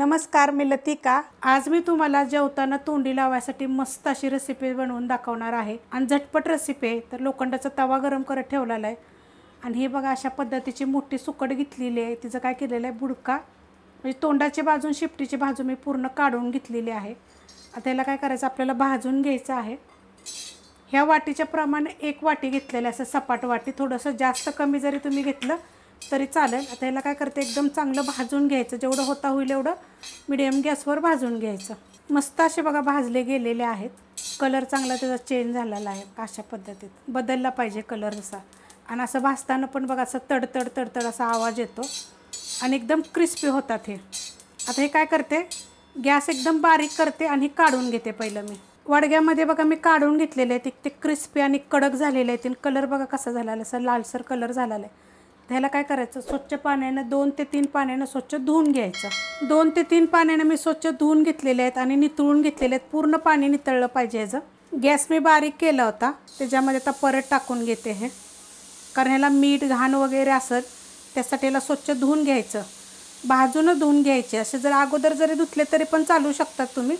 नमस्कार, मी लतिका। आज मी तुम्हाला जेवताना तोंडी लावायसाठी मस्त अशी रेसिपी बनवून दाखवणार आहे आणि झटपट रेसिपी आहे। तर लोखंडाचा तवा गरम करत ठेवलेला आहे आणि हे बघा अशा पद्धतीची मोठी सुकट घेतलेली आहे। तिचं काय केलेलं आहे, बुडका म्हणजे तोंडाची बाजू शिपटीची बाजू मी पूर्ण काढून घेतलेली आहे। आता याला काय करायचं, आपल्याला भाजून घ्यायचं आहे। ह्या वाटीच्या प्रमाणे एक वाटी घेतलेली आहे, असं सपाट वाटी। थोडंसं जास्त कमी जरी तुम्ही घेतलं तरी चालेल। आता याला काय करते, एकदम चांगलं भाजून घ्यायचं, जेवढं होता होईल एवढं मीडियम गॅसवर भाजून घ्यायचं। मस्त असे बघा भाजले गेलेले आहेत। कलर चांगला त्याचा चेंज झालेला आहे, अशा पद्धतीत बदलला पाहिजे कलर असा। आणि असं भाजताना पण बघा असं तडतड तडतड असा आवाज येतो आणि एकदम क्रिस्पी होतात हे। आता हे काय करते, गॅस एकदम बारीक करते आणि काढून घेते। पहिलं मी वाडग्यामध्ये बघा मी काढून घेतलेले आहेत, ते क्रिस्पी आणि कडक झालेले आहेत। कलर बघा कसा झालेला आहे, असा लालसर कलर झालेला आहे। त्याला काय करायचं, स्वच्छ पाण्याने 2 ते 3 पाण्याने स्वच्छ धुवून घ्यायचं। 2 ते 3 पाण्याने मी स्वच्छ धुवून घेतलेले आहेत आणि नितळून घेतलेले आहेत। पूर्ण पाणी नितळलं पाहिजे याचं। गॅस मी बारीक केला होता, त्याच्यामध्ये आता परत टाकून घेते हे, कारण ह्याला मीठ घाण वगैरे असेल त्यासाठी याला स्वच्छ धुवून घ्यायचं, भाजून धुवून घ्यायचे। असे जर अगोदर जरी धुतले तरी पण चालू शकतात तुम्ही,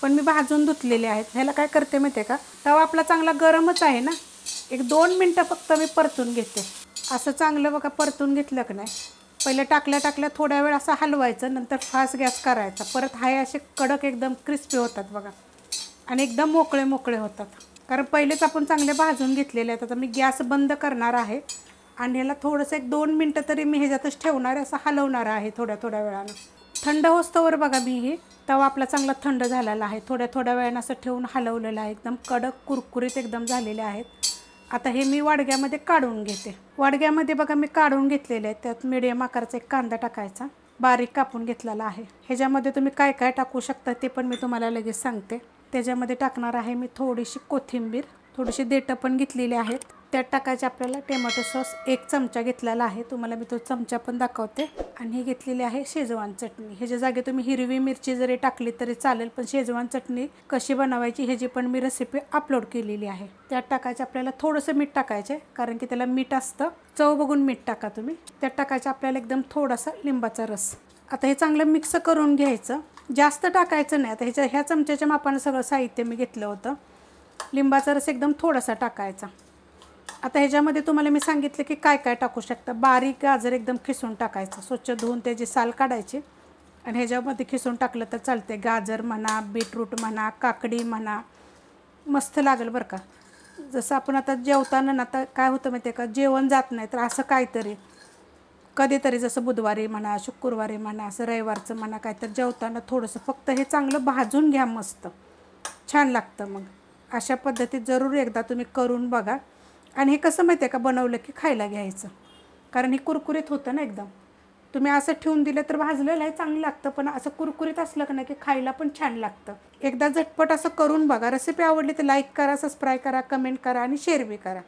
पण मी भाजून धुतलेले आहेत। ह्याला काय करते माहिती आहे का, तवा आपला चांगला गरमच आहे ना, 1-2 मिनटं फक्त मी परतून घेते। असं चांगलं बघा परतून घेतलं की नाही, पहिले टाकल्या थोड्या वेळ असं हलवायचं, नंतर फास्ट गॅस करायचा। परत हाय असे कडक एकदम क्रिस्पी होतात बघा आणि एकदम मोकळे मोकळे होतात, कारण पहिलेच आपण चांगले भाजून घेतलेले आहेत। आता मी गॅस बंद करणार आहे आणि ह्याला थोडंसं 1-2 मिनटं तरी मी ह्याच्यातच ठेवणार आहे, असं हलवणार आहे थोड्या वेळानं। थंड होस्तोवर बघा मी हे तवा आपला चांगला थंड झालेला आहे, थोड्या वेळानं असं ठेवून हलवलेलं आहे। एकदम कडक कुरकुरीत एकदम झालेले आहेत। आता हे मी वाडग्यामध्ये काढून घेते। वाडग्यामध्ये बघा मी काढून घेतलेले आहेत। त्यात मीडियम आकाराचा एक कांदा टाकायचा, बारीक कापून घेतलेला आहे। ह्याच्यामध्ये तुम्ही काय काय टाकू शकता ते पण मी तुम्हाला लगेच सांगते। त्याच्यामध्ये टाकणार आहे मी थोडीशी कोथिंबीर, थोडीशी देठं पण घेतलेली आहेत। त्यात टाकायचे आपल्याला टोमॅटो सॉस 1 चमचा घेतलेला आहे, तुम्हाला मी तो चमचा पण दाखवते। आणि ही घेतलेली आहे शेजवान चटणी। ह्याच्या जागी तुम्ही हिरवी मिरची जरी टाकली तरी चालेल, पण शेजवान चटणी कशी बनवायची ह्याची पण मी रेसिपी अपलोड केलेली आहे। त्यात टाकायचं आपल्याला थोडंसं मीठ टाकायचे, कारण की त्याला मीठ असतं, चव बघून मीठ टाका तुम्ही। त्यात टाकायचं आपल्याला एकदम थोडासा लिंबाचा रस। आता हे चांगलं मिक्स करून घ्यायचं, जास्त टाकायचं नाही। आता ह्या चमच्याच्या मापानं सगळं साहित्य मी घेतलं होतं। लिंबाचा रस एकदम थोडासा टाकायचा। आता ह्याच्यामध्ये तुम्हाला मी सांगितलं की काय काय टाकू शकता। बारीक गाजर एकदम खिसून टाकायचं, स्वच्छ धुवून त्याची साल काढायची आणि ह्याच्यामध्ये खिसून टाकलं तर चालते। गाजर म्हणा, बीटरूट म्हणा, काकडी म्हणा, मस्त लागेल बरं का। जसं आपण आता जेवताना ना, आता काय होतं माहिती आहे का, जेवण जात नाही, तर असं काहीतरी कधीतरी, जसं बुधवारी म्हणा, शुक्रवारी म्हणा, असं रविवारचं म्हणा, काहीतरी जेवताना थोडंसं फक्त हे चांगलं भाजून घ्या, मस्त छान लागतं। मग अशा पद्धतीत जरूर एकदा तुम्ही करून बघा। आणि हे कसं माहिती आहे का, बनवलं की खायला घ्यायचं, कारण हे कुरकुरीत होतं ना एकदम। तुम्ही असं ठेवून दिलं तर भाजलेलं आहे चांगलं लागतं, पण असं कुरकुरीत असलं की नाही की खायला पण छान लागतं। एकदा झटपट असं करून बघा। रेसिपी आवडली तर लाईक करा, सबस्क्राईब करा, कमेंट करा आणि शेअर बी करा।